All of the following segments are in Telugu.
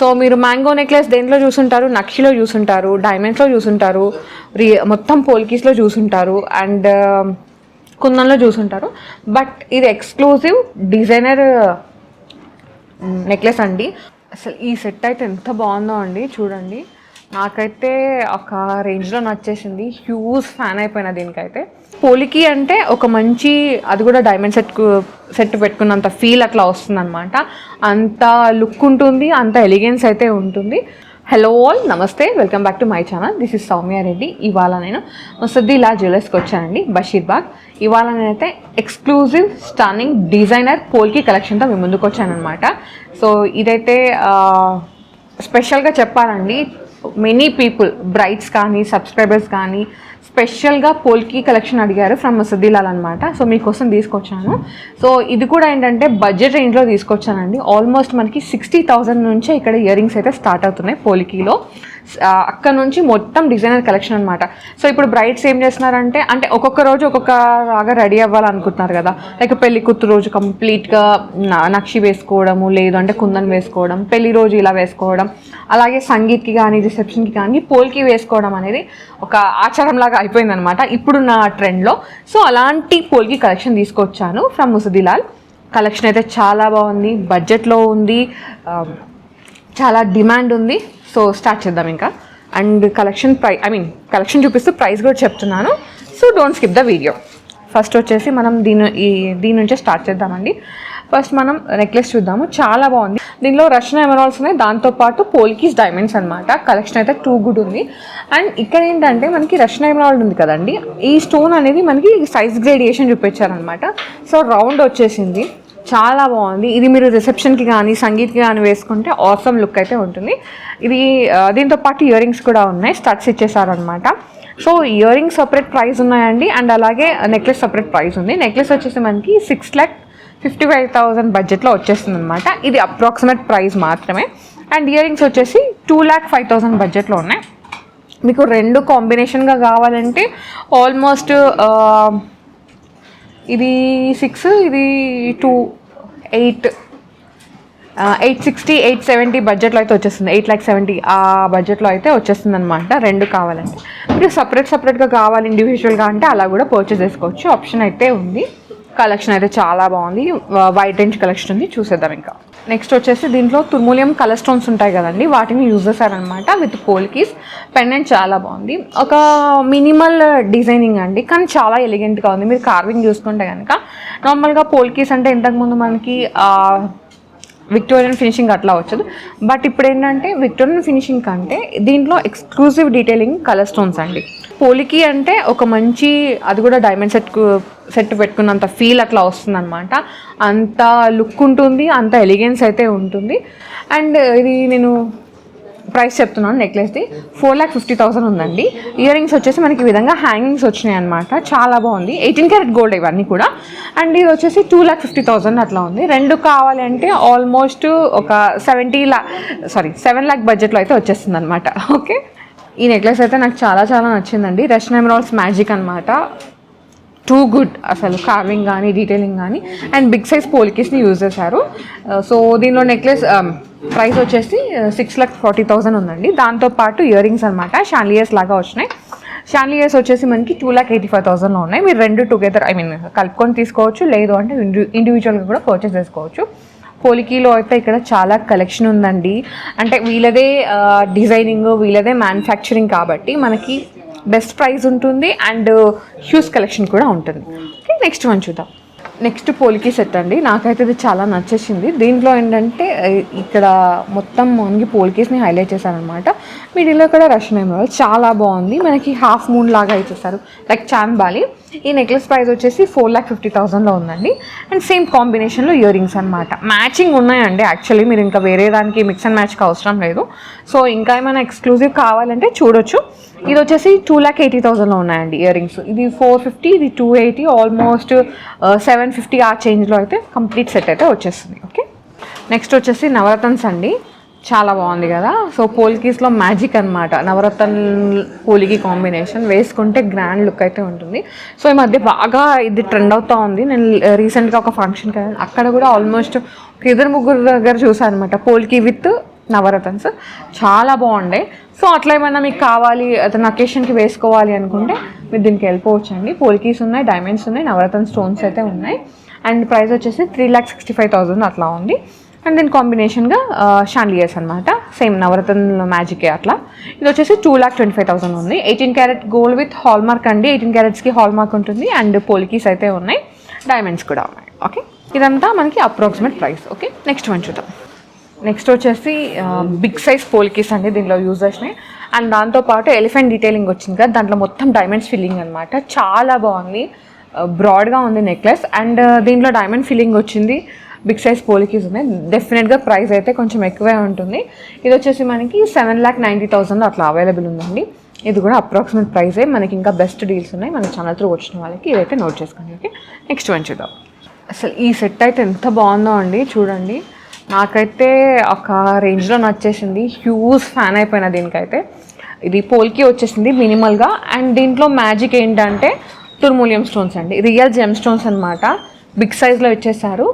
సో మీరు మ్యాంగో నెక్లెస్ దేంట్లో చూసుంటారు, నక్షిలో చూసుంటారు, డైమండ్స్లో చూసుంటారు, మొత్తం పోల్కీస్లో చూసుంటారు, అండ్ కుందన్లో చూసుంటారు. బట్ ఇది ఎక్స్క్లూజివ్ డిజైనర్ నెక్లెస్ అండి. అసలు ఈ సెట్ అయితే ఎంత బాగుందో అండి, చూడండి. నాకైతే ఒక రేంజ్లో నచ్చేసింది, హ్యూజ్ ఫ్యాన్ అయిపోయినా దీనికైతే. పోలికి అంటే ఒక మంచి, అది కూడా డైమండ్ సెట్ పెట్టుకున్నంత ఫీల్ అట్లా వస్తుందన్నమాట. అంత లుక్ ఉంటుంది, అంత ఎలిగెన్స్ అయితే ఉంటుంది. హలో ఆల్, నమస్తే, welcome back to my channel. This is Soumya Reddy. ఇవాళ నేను ముసద్దిలా జ్యువెలర్స్కి వచ్చానండి, బషీర్బాగ్. ఇవాళ నేనైతే ఎక్స్క్లూజివ్ స్టన్నింగ్ డిజైనర్ పోల్కి కలెక్షన్తో మీ ముందుకు వచ్చానమాట. సో ఇదైతే స్పెషల్గా చెప్పాలండి, మెనీ పీపుల్, బ్రైడ్స్ కానీ సబ్స్క్రైబర్స్ కానీ స్పెషల్గా పోల్కి కలెక్షన్ అడిగారు ఫ్రమ్ ముసద్దిలాల్ అనమాట. సో మీకోసం తీసుకొచ్చాను. సో ఇది కూడా ఏంటంటే బడ్జెట్ రేంజ్లో తీసుకొచ్చానండి. ఆల్మోస్ట్ మనకి 60,000 నుంచే ఇక్కడ ఇయర్ రింగ్స్ అయితే స్టార్ట్ అవుతున్నాయి పోలికీలో. అక్కడ నుంచి మొత్తం డిజైనర్ కలెక్షన్ అనమాట. సో ఇప్పుడు బ్రైడ్స్ ఏం చేస్తున్నారంటే, అంటే ఒక్కొక్క రోజు ఒక్కొక్క రాగా రెడీ అవ్వాలనుకుంటున్నారు కదా. లైక్ పెళ్లి కూతురు రోజు కంప్లీట్గా నక్షి వేసుకోవడము, లేదు అంటే కుందన్ వేసుకోవడం, పెళ్లి రోజు ఇలా వేసుకోవడం, అలాగే సంగీత్కి కానీ రిసెప్షన్కి కానీ పోల్కి వేసుకోవడం అనేది ఒక ఆచారంలాగా అయిపోయిందనమాట ఇప్పుడున్న ట్రెండ్లో. సో అలాంటి పోల్కి కలెక్షన్ తీసుకొచ్చాను ఫ్రమ్ ముసద్దిలాల్. కలెక్షన్ అయితే చాలా బాగుంది, బడ్జెట్లో ఉంది, చాలా డిమాండ్ ఉంది. సో స్టార్ట్ చేద్దాం ఇంకా. అండ్ కలెక్షన్ చూపిస్తూ ప్రైస్ కూడా చెప్తున్నాను. So don't skip the video. First వచ్చేసి మనం దీని నుంచే స్టార్ట్ చేద్దామండి. ఫస్ట్ మనం నెక్లెస్ చూద్దాము. చాలా బాగుంది. దీనిలో రష్యన్ ఎమరాల్డ్స్ ఉన్నాయి, దాంతోపాటు పోల్కీస్ డైమండ్స్ అనమాట. కలెక్షన్ అయితే టూ గుడ్ ఉంది. అండ్ ఇక్కడ ఏంటంటే మనకి రష్యన్ ఎమరాల్డ్ ఉంది కదండి, ఈ స్టోన్ అనేది మనకి సైజ్ గ్రేడియేషన్ చూపించారనమాట. సో రౌండ్ వచ్చేసింది, చాలా బాగుంది. ఇది మీరు రిసెప్షన్కి కానీ సంగీత్కి కానీ వేసుకుంటే ఆసమ్ లుక్ అయితే ఉంటుంది. ఇది దీంతో పాటు ఇయర్ రింగ్స్ కూడా ఉన్నాయి, స్టడ్స్ ఇచ్చేసారనమాట. So earrings separate price ఉన్నాయండి, అండ్ అలాగే నెక్లెస్ సపరేట్ ప్రైస్ ఉంది. నెక్లెస్ వచ్చేసి మనకి 6,55,000 బడ్జెట్లో వచ్చేస్తుంది అనమాట. ఇది అప్రాక్సిమేట్ ప్రైస్ మాత్రమే. అండ్ ఇయర్ రింగ్స్ వచ్చేసి 2,05,000 బడ్జెట్లో ఉన్నాయి. మీకు రెండు కాంబినేషన్గా కావాలంటే ఆల్మోస్ట్ ఇది 6, ఇది 2, 8, 860, 870 బడ్జెట్లో అయితే వచ్చేస్తుంది. 8,70,000 ఆ బడ్జెట్లో అయితే వచ్చేస్తుంది అనమాట. రెండు కావాలంటే. మీరు సపరేట్గా కావాలి ఇండివిజువల్గా అంటే అలా కూడా పర్చేస్ చేసుకోవచ్చు, ఆప్షన్ అయితే ఉంది. కలెక్షన్ అయితే చాలా బాగుంది, వైట్ రేంజ్ కలెక్షన్ ఉంది. చూసేద్దాం ఇంకా. నెక్స్ట్ వచ్చేసి దీంట్లో తుర్మోలియం కలర్ స్టోన్స్ ఉంటాయి కదండి, వాటిని యూజ్ చేశారనమాట విత్ పోల్కీస్. పెండెంట్ చాలా బాగుంది, ఒక మినిమల్ డిజైనింగ్ అండి, కానీ చాలా ఎలిగెంట్గా ఉంది. మీరు కార్వింగ్ చూసుకుంటే కనుక నార్మల్గా పోల్కీస్ అంటే ఇంతకుముందు మనకి విక్టోరియన్ ఫినిషింగ్ అట్లా వచ్చదు. బట్ ఇప్పుడు ఏంటంటే విక్టోరియన్ ఫినిషింగ్ కంటే దీంట్లో ఎక్స్క్లూజివ్ డీటెయిలింగ్ కలర్ స్టోన్స్ అండి. పోలికి అంటే ఒక మంచి, అది కూడా డైమండ్ సెట్ పెట్టుకున్నంత ఫీల్ అట్లా వస్తుందన్నమాట. అంత లుక్ ఉంటుంది, అంత ఎలిగెన్స్ అయితే ఉంటుంది. అండ్ ఇది నేను ప్రైస్ చెప్తున్నాను. నెక్లెస్ది 4,50,000 ఉందండి. ఇయర్ రింగ్స్ వచ్చేసి మనకి ఈ విధంగా హ్యాంగింగ్స్ వచ్చినాయి అనమాట. చాలా బాగుంది, 18 క్యారెట్ గోల్డ్ ఇవన్నీ కూడా. అండ్ ఇది వచ్చేసి 2,50,000 అట్లా ఉంది. రెండు కావాలి అంటే ఆల్మోస్ట్ ఒక 7 lakh బడ్జెట్లో అయితే వచ్చేస్తుంది అనమాట. ఓకే, ఈ నెక్లెస్ అయితే నాకు చాలా నచ్చిందండి. రష్యన్ ఎమరాల్డ్స్ మ్యాజిక్ అనమాట. టూ గుడ్ అసలు, కార్వింగ్ కానీ డీటెయిలింగ్ కానీ. అండ్ బిగ్ సైజ్ పోలికీస్ని యూజ్ చేశారు. సో దీనిలో నెక్లెస్ ప్రైస్ వచ్చేసి 6,40,000 ఉందండి. దాంతోపాటు ఇయర్ రింగ్స్ అనమాట, షాన్లియర్స్ లాగా వచ్చినాయి. షాన్లియర్స్ వచ్చేసి మనకి 2,85,000లో ఉన్నాయి. మీరు రెండు టుగెదర్ కలుపుకొని తీసుకోవచ్చు, లేదు అంటే ఇండివిజువల్గా కూడా పర్చేస్ చేసుకోవచ్చు. పోలికీలో అయితే ఇక్కడ చాలా కలెక్షన్ ఉందండి. అంటే వీళ్ళదే డిజైనింగ్, వీళ్ళదే మ్యానుఫ్యాక్చరింగ్ కాబట్టి మనకి బెస్ట్ ప్రైస్ ఉంటుంది, అండ్ హ్యూజ్ కలెక్షన్ కూడా ఉంటుంది. ఓకే, నెక్స్ట్ వన్ చూద్దాం. నెక్స్ట్ పోలికి సెట్ అండి. నాకైతే ఇది చాలా నచ్చేసింది. దీంట్లో ఏంటంటే ఇక్కడ మొత్తం మనకి పోలికీస్ని హైలైట్ చేశారనమాట. మిడిల్లో కూడా రష్యన్ ఎమరాల్డ్ చాలా బాగుంది. మనకి హాఫ్ మూన్ లాగా ఇచ్చేసారు, లైక్ చాంద్ బాలి. ఈ నెక్లెస్ ప్రైస్ వచ్చేసి 4,50,000లో ఉందండి. అండ్ సేమ్ కాంబినేషన్లో ఇయర్ రింగ్స్ అనమాట. మ్యాచింగ్ ఉన్నాయండి యాక్చువల్లీ, మీరు ఇంకా వేరే దానికి మిక్స్ అండ్ మ్యాచ్కి అవసరం లేదు. సో ఇంకా ఏమైనా ఎక్స్క్లూజివ్ కావాలంటే చూడొచ్చు. ఇది వచ్చేసి 2,80,000లో ఉన్నాయండి ఇయర్ రింగ్స్. ఇది 450, ఇది 280, ఆల్మోస్ట్ 750 ఆ చేంజ్లో అయితే కంప్లీట్ సెట్ అయితే వచ్చేస్తుంది. ఓకే, నెక్స్ట్ వచ్చేసి నవరత్న్స్ అండి. చాలా బాగుంది కదా. సో పోల్కీస్లో మ్యాజిక్ అనమాట. నవరత్న పోలికి కాంబినేషన్ వేసుకుంటే గ్రాండ్ లుక్ అయితే ఉంటుంది. సో ఈ మధ్య బాగా ఇది ట్రెండ్ అవుతూ ఉంది. నేను రీసెంట్గా ఒక ఫంక్షన్కి అక్కడ కూడా ఆల్మోస్ట్ 2-3 దగ్గర చూసాను అనమాట, పోల్కి విత్ నవరత్న్స్ చాలా బాగుండే. సో అట్లా ఏమైనా మీకు కావాలి అతను అకేషన్కి వేసుకోవాలి అనుకుంటే మీరు దీనికి వెళ్ళిపోవచ్చు అండి. పోల్కీస్ ఉన్నాయి, డైమండ్స్ ఉన్నాయి, నవరత్న స్టోన్స్ అయితే ఉన్నాయి. అండ్ ప్రైస్ వచ్చేసి 3,65,000 అట్లా ఉంది. అండ్ దీని కాంబినేషన్గా షాండ్లియర్స్ అనమాట, సేమ్ నవరత్న మ్యాజికే అట్లా. ఇది వచ్చేసి 2,25,000 ఉంది. 18 carat gold with hall mark అండి. 18 క్యారెట్స్కి హాల్ మార్క్ ఉంటుంది. అండ్ పోల్కీస్ అయితే ఉన్నాయి, డైమండ్స్ కూడా ఉన్నాయి. ఓకే, ఇదంతా మనకి approximate price. Okay, next one చూద్దాం. నెక్స్ట్ వచ్చేసి బిగ్ సైజ్ పోల్కీస్ అండి దీనిలో యూజ్ చేసినాయి. అండ్ దాంతోపాటు ఎలిఫెంట్ డీటెయిలింగ్ వచ్చింది కదా, దాంట్లో మొత్తం డైమండ్స్ ఫిల్లింగ్ అనమాట. చాలా బాగుంది, బ్రాడ్గా ఉంది నెక్లెస్. అండ్ దీంట్లో డైమండ్ ఫిల్లింగ్ వచ్చింది. బిగ్ సైజ్ పోల్కీస్ ఉన్నాయి. డెఫినెట్గా ప్రైస్ అయితే కొంచెం ఎక్కువే ఉంటుంది. ఇది వచ్చేసి మనకి 7,90,000 అట్లా అవైలబుల్ ఉందండి. ఇది కూడా అప్రాక్సిమేట్ ప్రైసే. మనకి ఇంకా బెస్ట్ డీల్స్ ఉన్నాయి మన ఛానల్ త్రూ వచ్చిన వాళ్ళకి. ఇదైతే నోట్ చేసుకోండి. ఓకే, నెక్స్ట్ వన్ చూద్దాం. అసలు ఈ సెట్ అయితే ఎంత బాగుందో అండి, చూడండి. నాకైతే ఒక రేంజ్లో నచ్చేసింది. హ్యూజ్ ఫ్యాన్ అయిపోయినా దీనికైతే. ఇది పోల్కి వచ్చేసింది మినిమల్గా. అండ్ దీంట్లో మ్యాజిక్ ఏంటంటే తుర్మూలియం స్టోన్స్ అండి, రియల్ జెమ్ స్టోన్స్ అనమాట. బిగ్ సైజ్లో ఇచ్చేసారు,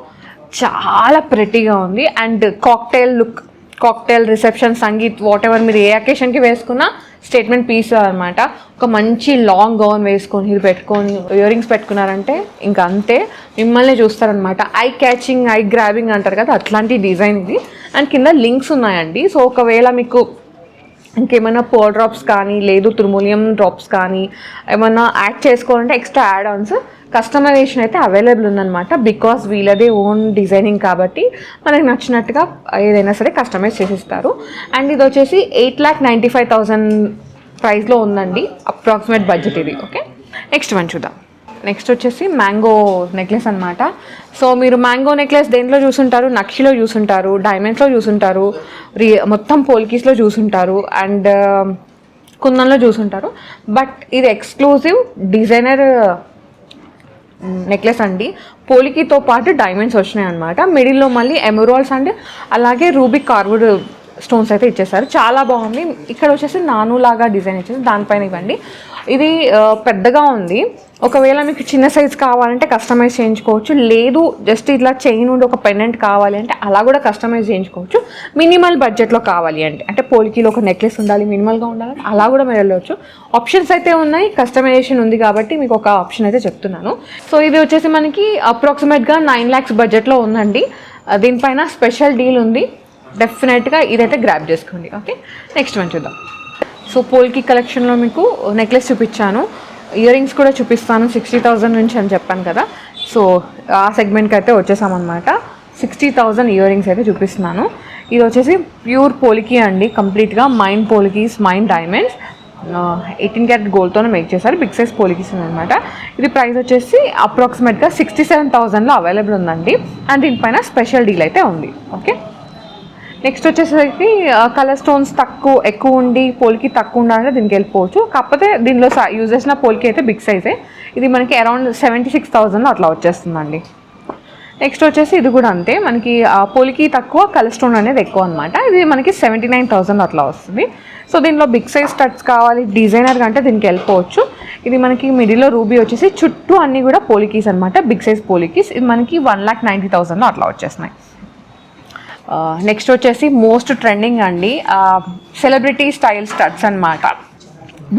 చాలా ప్రెటీగా ఉంది. And cocktail look, cocktail, reception, sangeet, what ever మీరు ఏ అకేషన్కి వేసుకున్నా స్టేట్మెంట్ పీస్ అనమాట. ఒక మంచి లాంగ్ గౌన్ వేసుకొని ఇది పెట్టుకొని ఇయర్ రింగ్స్ పెట్టుకున్నారంటే ఇంకా అంతే, మిమ్మల్ని చూస్తారనమాట. ఐ క్యాచింగ్, ఐ గ్రాబింగ్ అంటారు కదా, అట్లాంటి డిజైన్ ఇది. అండ్ కింద లింక్స్ ఉన్నాయండి. సో ఒకవేళ మీకు ఇంకేమైనా పర్ డ్రాప్స్ కానీ లేదు తుర్మూలియం డ్రాప్స్ కానీ ఏమైనా యాడ్ చేసుకోవాలంటే ఎక్స్ట్రా యాడ్ ఆన్స్ కస్టమైజేషన్ అయితే అవైలబుల్ ఉందన్నమాట. బికాస్ వీళ్ళదే ఓన్ డిజైనింగ్ కాబట్టి మనకి నచ్చినట్టుగా ఏదైనా సరే కస్టమైజ్ చేసిస్తారు. అండ్ ఇది వచ్చేసి 8,95,000 ప్రైస్లో ఉందండి, అప్రాక్సిమేట్ బడ్జెట్ ఇది. ఓకే, నెక్స్ట్ వన్ చూద్దాం. నెక్స్ట్ వచ్చేసి మ్యాంగో నెక్లెస్ అనమాట. సో మీరు మ్యాంగో నెక్లెస్ దేంట్లో చూసుంటారు, నక్షిలో చూసుంటారు, డైమండ్స్లో చూసుంటారు, మొత్తం పోల్కీస్లో చూసుంటారు, అండ్ కుందన్లో చూసుంటారు. బట్ ఇది ఎక్స్క్లూజివ్ డిజైనర్ నెక్లెస్ అండి. పోలికీతో పాటు డైమండ్స్ వచ్చినాయి అనమాట. మిడిల్లో మళ్ళీ ఎమరాల్డ్స్ అండ్ అలాగే రూబీ కార్వుడ్ స్టోన్స్ అయితే ఇచ్చేసారు. చాలా బాగుంది. ఇక్కడ వచ్చేసి నానులాగా డిజైన్ ఇచ్చేసి దానిపైన ఇవ్వండి. ఇది పెద్దగా ఉంది. ఒకవేళ మీకు చిన్న సైజ్ కావాలంటే కస్టమైజ్ చేయించుకోవచ్చు. లేదు జస్ట్ ఇట్లా చైన్ ఉండి ఒక పెండెంట్ కావాలి అంటే అలా కూడా కస్టమైజ్ చేయించుకోవచ్చు. మినిమల్ బడ్జెట్లో కావాలి అంటే పోలికీలో ఒక నెక్లెస్ ఉండాలి, మినిమల్గా ఉండాలి, అలా కూడా మీరు వెళ్ళవచ్చు. ఆప్షన్స్ అయితే ఉన్నాయి, కస్టమైజేషన్ ఉంది కాబట్టి మీకు ఒక ఆప్షన్ అయితే చెప్తున్నాను. సో ఇది వచ్చేసి మనకి అప్రాక్సిమేట్గా 9 lakhs బడ్జెట్లో ఉందండి. దీనిపైన స్పెషల్ డీల్ ఉంది. డెఫినెట్గా ఇదైతే గ్రాప్ చేసుకోండి. ఓకే, నెక్స్ట్ వన్ చూద్దాం. సో పోల్కి కలెక్షన్లో మీకు నెక్లెస్ చూపించాను, ఇయర్ రింగ్స్ కూడా చూపిస్తాను. 60,000 నుంచి అని చెప్పాను కదా. సో ఆ సెగ్మెంట్కి అయితే వచ్చేసామన్నమాట. 60,000 ఇయర్ రింగ్స్ అయితే చూపిస్తున్నాను. ఇది వచ్చేసి ప్యూర్ పోలికీ అండి, కంప్లీట్గా mine polkis, mine diamonds, 18 carat గోల్డ్తోనే మేక్ చేశారు. బిగ్ సైజ్ పోలికీస్ అనమాట. ఇది ప్రైస్ వచ్చేసి అప్రాక్సిమేట్గా 67,000లో అవైలబుల్ ఉందండి. అండ్ దీనిపైన స్పెషల్ డీల్ అయితే ఉంది. ఓకే, నెక్స్ట్ వచ్చేసరికి కలర్ స్టోన్స్ ఎక్కువ ఉండి పోల్కి తక్కువ ఉండాలంటే దీనికి వెళ్ళిపోవచ్చు. కాకపోతే దీనిలో యూజ్ చేసిన పోల్కి అయితే బిగ్ సైజే. ఇది మనకి అరౌండ్ 76,000లో అట్లా వచ్చేస్తుందండి. నెక్స్ట్ వచ్చేసి ఇది కూడా అంతే, మనకి పోల్కి తక్కువ, కలర్ స్టోన్ అనేది ఎక్కువ అనమాట. ఇది మనకి 79,000 అట్లా వస్తుంది. సో దీనిలో బిగ్ సైజ్ స్టడ్స్ కావాలి డిజైనర్ అంటే దీనికి వెళ్ళిపోవచ్చు. ఇది మనకి మిడిల్లో రూబీ వచ్చేసి చుట్టూ అన్నీ కూడా పోలికీస్ అనమాట, బిగ్ సైజ్ పోలికీస్. ఇది మనకి 1,90,000లో అట్లా వచ్చేస్తున్నాయి. నెక్స్ట్ వచ్చేసి మోస్ట్ ట్రెండింగ్ అండి, సెలబ్రిటీ స్టైల్ స్టడ్స్ అనమాట.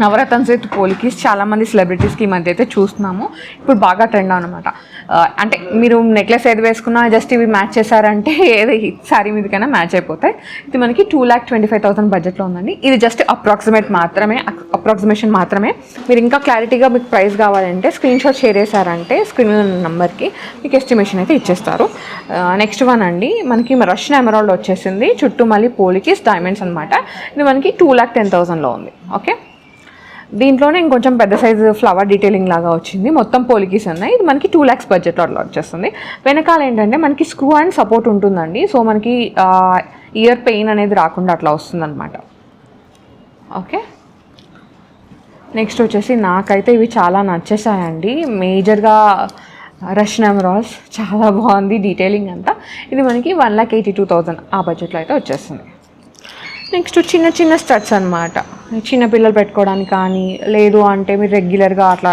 నవరత్న్స్ విత్ పోలికీస్ చాలామంది సెలబ్రిటీస్కి ఈ మధ్య అయితే చూస్తున్నాము. ఇప్పుడు బాగా ట్రెండ్ అనమాట. అంటే మీరు నెక్లెస్ ఏది వేసుకున్నా జస్ట్ ఇవి మ్యాచ్ చేశారంటే ఏది శారీ మీదకైనా మ్యాచ్ అయిపోతాయి. ఇది మనకి 2,25,000 బడ్జెట్లో ఉందండి. ఇది జస్ట్ అప్రాక్సిమేషన్ మాత్రమే. మీరు ఇంకా క్లారిటీగా మీకు ప్రైస్ కావాలంటే స్క్రీన్ షాట్ షేర్ చేశారంటే స్క్రీన్ నెంబర్కి మీకు ఎస్టిమేషన్ అయితే ఇచ్చేస్తారు. నెక్స్ట్ వన్ అండి, మనకి రష్యన్ ఎమరాల్డ్ వచ్చేసింది, చుట్టూ మళ్ళీ పోలికీస్, డైమండ్స్ అనమాట. ఇది మనకి 2,10,000లో ఉంది. ఓకే, దీంట్లోనే ఇంకొంచెం పెద్ద సైజు ఫ్లవర్ డీటెయిలింగ్ లాగా వచ్చింది. మొత్తం పోలికీస్ ఉన్నాయి. ఇది మనకి 2 lakhs బడ్జెట్లో అట్లా వచ్చేస్తుంది. వెనకాల ఏంటంటే మనకి స్క్రూ అండ్ సపోర్ట్ ఉంటుందండి. సో మనకి ఇయర్ పెయిన్ అనేది రాకుండా అట్లా వస్తుందన్నమాట. ఓకే, నెక్స్ట్ వచ్చేసి నాకైతే ఇవి చాలా నచ్చేసాయండి. మేజర్గా రష్యన్ ఎమరాల్డ్స్ చాలా బాగుంది డీటెయిలింగ్ అంతా. ఇది మనకి 1,82,000 ఆ బడ్జెట్లో అయితే వచ్చేస్తుంది. నెక్స్ట్ చిన్న చిన్న స్టడ్స్ అనమాట, చిన్న పిల్లలు పెట్టుకోవడానికి కానీ లేదు అంటే మీరు రెగ్యులర్గా అట్లా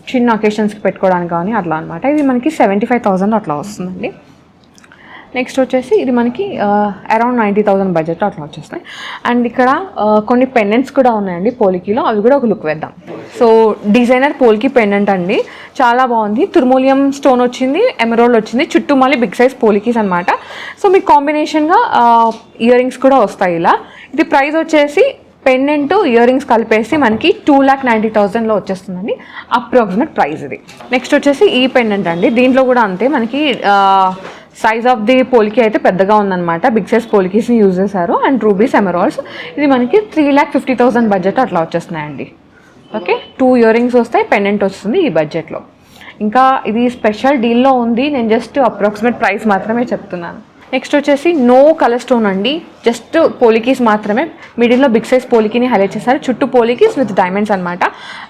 చిన్న అకేషన్స్కి పెట్టుకోవడానికి కానీ అట్లా అనమాట. ఇది మనకి 75,000 అట్లా వస్తుందండి. నెక్స్ట్ వచ్చేసి ఇది మనకి అరౌండ్ 90,000 బడ్జెట్ అట్లా వచ్చేస్తాయి. అండ్ ఇక్కడ కొన్ని పెండెంట్స్ కూడా ఉన్నాయండి పోలికీలో, అవి కూడా ఒక లుక్ వేద్దాం. సో డిజైనర్ పోలికీ పెండెంట్ అండి, చాలా బాగుంది. తుర్మోలియం స్టోన్ వచ్చింది, ఎమరాల్డ్ వచ్చింది, చుట్టూ మళ్ళీ బిగ్ సైజ్ పోలికీస్ అనమాట. సో మీకు కాంబినేషన్గా ఇయర్ రింగ్స్ కూడా వస్తాయి ఇలా. ఇది ప్రైస్ వచ్చేసి పెండెంట్ ఇయర్ రింగ్స్ కలిపేసి మనకి 2,90,000లో వచ్చేస్తుందండి అప్రాక్సిమేట్ ప్రైస్ ఇది. నెక్స్ట్ వచ్చేసి ఈ పెండెంట్ అండి, దీంట్లో కూడా అంతే మనకి సైజ్ ఆఫ్ ది పోలికీ అయితే పెద్దగా ఉందన్నమాట, బిగ్ సైజ్ పోలికీస్ని యూజ్ చేశారు. అండ్ రూబీస్ ఎమరాల్డ్స్, ఇది మనకి 3,50,000 బడ్జెట్ అట్లా వచ్చేస్తున్నాయండి. ఓకే, 2 ఇయర్ రింగ్స్ వస్తాయి, పెండెంట్ వస్తుంది ఈ బడ్జెట్లో. ఇంకా ఇది స్పెషల్ డీల్లో ఉంది, నేను జస్ట్ అప్రాక్సిమేట్ ప్రైస్ మాత్రమే చెప్తున్నాను. నెక్స్ట్ వచ్చేసి నో కలర్ స్టోన్ అండి, జస్ట్ పోలికీస్ మాత్రమే. మిడిల్లో బిగ్ సైజ్ పోలికీని హైలైట్ చేశారు, చుట్టూ పోలికీస్ విత్ డైమండ్స్ అనమాట.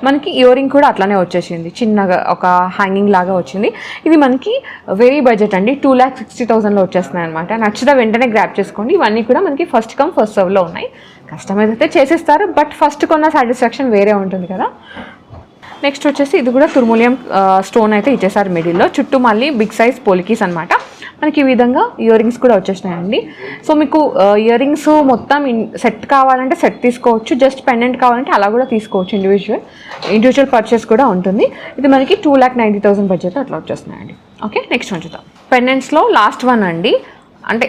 మనకి ఇయర్ రింగ్ కూడా అట్లానే వచ్చేసింది, చిన్నగా ఒక హ్యాంగింగ్ లాగా వచ్చింది. ఇది మనకి వెరీ బడ్జెట్ అండి, 2,60,000లో వచ్చేస్తున్నాయి అనమాట. నచ్చితే వెంటనే గ్రాప్ చేసుకోండి. ఇవన్నీ కూడా మనకి ఫస్ట్ కమ్ ఫస్ట్ సర్వ్లో ఉన్నాయి. కస్టమైజ్ అయితే చేసేస్తారు, బట్ ఫస్ట్ కొన్న సాటిస్ఫాక్షన్ వేరే ఉంటుంది కదా. నెక్స్ట్ వచ్చేసి ఇది కూడా తుర్మోలియం స్టోన్ అయితే ఇచ్చేసారు మిడిల్లో, చుట్టూ మళ్ళీ బిగ్ సైజ్ పోలికీస్ అనమాట. మనకి ఈ విధంగా ఇయర్ రింగ్స్ కూడా వచ్చేసినాయండి. సో మీకు ఇయర్ రింగ్స్ మొత్తం సెట్ కావాలంటే సెట్ తీసుకోవచ్చు, జస్ట్ పెండెంట్ కావాలంటే అలా కూడా తీసుకోవచ్చు, ఇండివిజువల్ పర్చేస్ కూడా ఉంటుంది. ఇది మనకి 2,90,000 బడ్జెట్ అట్లా వచ్చేస్తున్నాయండి. ఓకే, నెక్స్ట్ ఉంచుతాం. పెండెంట్స్లో లాస్ట్ వన్ అండి, అంటే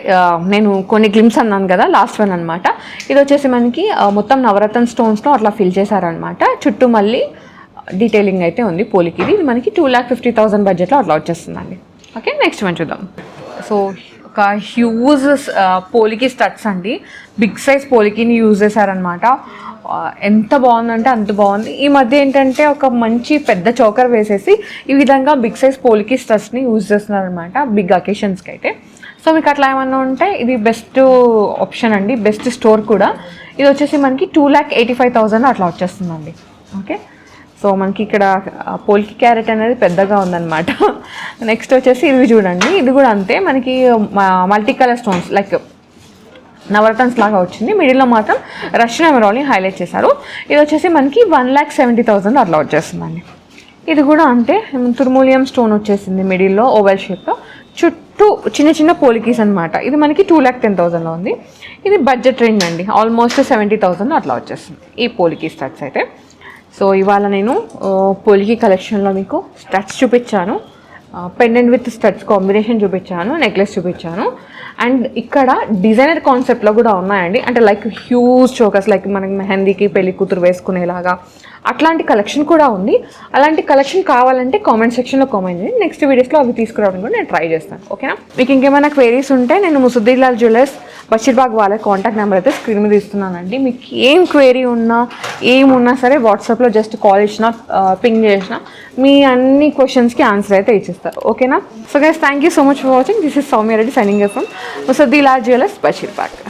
నేను కొన్ని గ్లిమ్స్ అన్నాను కదా, లాస్ట్ వన్ అనమాట. ఇది వచ్చేసి మనకి మొత్తం నవరత్న స్టోన్స్లో అట్లా ఫిల్ చేశారనమాట, చుట్టూ మళ్ళీ డీటెయిలింగ్ అయితే ఉంది పోలికి. ఇది మనకి 2,50,000 బడ్జెట్లో అట్లా వచ్చేస్తుందండి. ఓకే, నెక్స్ట్ వన్ చూద్దాం. సో ఒక హ్యూజ్ పోలికి స్టడ్స్ అండి, బిగ్ సైజ్ పోలికీని యూజ్ చేశారనమాట. ఎంత బాగుందంటే అంత బాగుంది. ఈ మధ్య ఏంటంటే ఒక మంచి పెద్ద చోకర్ వేసేసి ఈ విధంగా బిగ్ సైజ్ పోలికీ స్టడ్స్ని యూజ్ చేస్తున్నారనమాట బిగ్ అకేషన్స్కి అయితే. సో మీకు అట్లా ఏమన్నా ఉంటే ఇది బెస్ట్ ఆప్షన్ అండి, బెస్ట్ స్టోర్ కూడా. ఇది వచ్చేసి మనకి 2,85,000 అట్లా వచ్చేస్తుందండి. ఓకే, సో మనకి ఇక్కడ పోల్కి క్యారెట్ అనేది పెద్దగా ఉందన్నమాట. నెక్స్ట్ వచ్చేసి ఇవి చూడండి, ఇది కూడా అంతే మనకి మల్టీ కలర్ స్టోన్స్ లైక్ నవరత్న్స్ లాగా వచ్చింది. మిడిల్లో మాత్రం రష్యన్ ఎమరాల్డ్ని హైలైట్ చేశారు. ఇది వచ్చేసి మనకి 1,70,000 అట్లా వచ్చేస్తుందండి. ఇది కూడా అంతే, తుర్మోలియం స్టోన్ వచ్చేసింది మిడిల్లో ఓవెల్ షేప్లో, చుట్టూ చిన్న చిన్న పోలికీస్ అనమాట. ఇది మనకి 2,10,000లో ఉంది. ఇది బడ్జెట్ రేంజ్ అండి, ఆల్మోస్ట్ 70,000 అట్లా వచ్చేస్తుంది ఈ పోలికీ స్టడ్స్ అయితే. సో ఇవాళ నేను పోలికీ కలెక్షన్లో మీకు స్టడ్స్ చూపించాను, పెండెంట్ విత్ స్టడ్స్ కాంబినేషన్ చూపించాను, నెక్లెస్ చూపించాను. అండ్ ఇక్కడ డిజైనర్ కాన్సెప్ట్లో కూడా ఉన్నాయండి, అంటే లైక్ హ్యూజ్ చోకర్స్, లైక్ మనకి మెహందీకి పెళ్లి కూతురు వేసుకునేలాగా అట్లాంటి కలెక్షన్ కూడా ఉంది. అలాంటి కలెక్షన్ కావాలంటే కామెంట్ సెక్షన్లో కామెంట్ చేయండి, నెక్స్ట్ వీడియోస్లో అవి తీసుకురావడం కూడా నేను ట్రై చేస్తాను. ఓకేనా, మీకు ఇంకేమైనా క్వైరీస్ ఉంటే నేను ముసుద్దీలాల్ జ్యువెలర్స్ బషీర్బాగ్ వాళ్ళ కాంటాక్ట్ నెంబర్ అయితే స్క్రీన్ మీద ఇస్తున్నానండి. మీకు ఏం క్వైరీ ఉన్నా ఏమున్నా సరే వాట్సాప్లో జస్ట్ కాల్ చేసినా పింగ్ చేసినా మీ అన్ని క్వశ్చన్స్కి ఆన్సర్ అయితే ఇచ్చేస్తారు. ఓకేనా, so guys thank you so much for watching. This is Soumya Reddy signing from Musaddilal jewellers Basheerbagh.